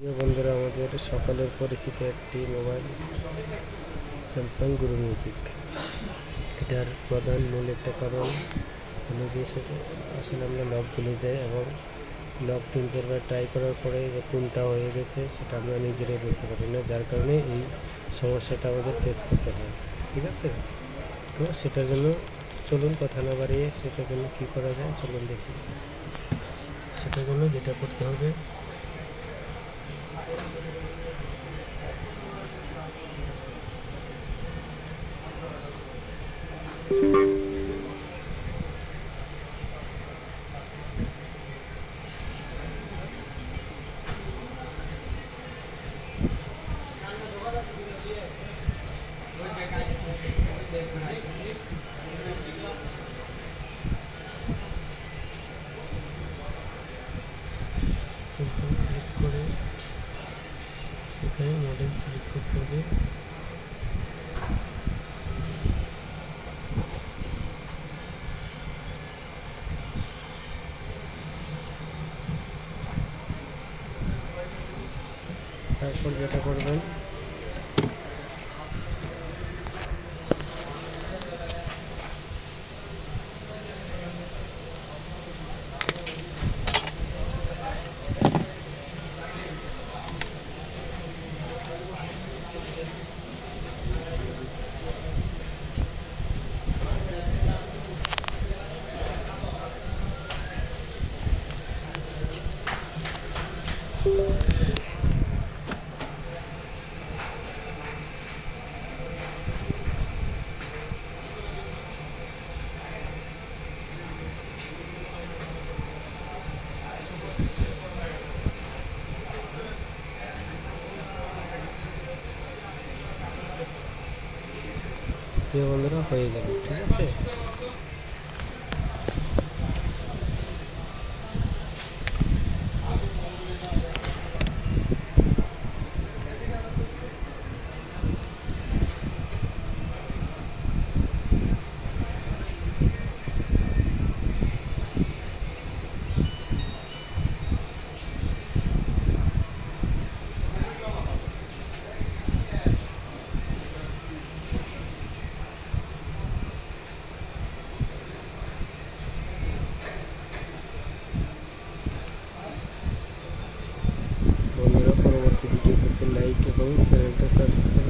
প্রিয় বন্ধুরা, আমাদের সকলের পরিচিত একটি মোবাইল স্যামসাং গুরু মিউজিক। এটার প্রধান মূল একটা কারণ হলো যে সেটা আসলে আমরা লক ভুলে যাই এবং লক 3-4 বার ট্রাই করার পরে যে কোনটা হয়ে গেছে সেটা আমরা নিজেরাই বুঝতে পারি না, যার কারণে এই সমস্যাটা আমাদের ফেস করতে হয়। ঠিক আছে, তো সেটার জন্য চলুন কথা না বাড়িয়ে সেটার জন্য কী করা যায় চলুন দেখি। সেটার জন্য যেটা করতে হবে, সেন্সার সিলেক্ট করে এখানে মডেল সিলেক্ট করতে হবে। তারপর যেটা করবেন, প্রিয় বন্ধুরা, হয়ে গেল। ঠিক আছে, বন্ধুরা পরবর্তী ভিডিও পেতে লাইক এবং চ্যানেলটা সাবস্ক্রাইব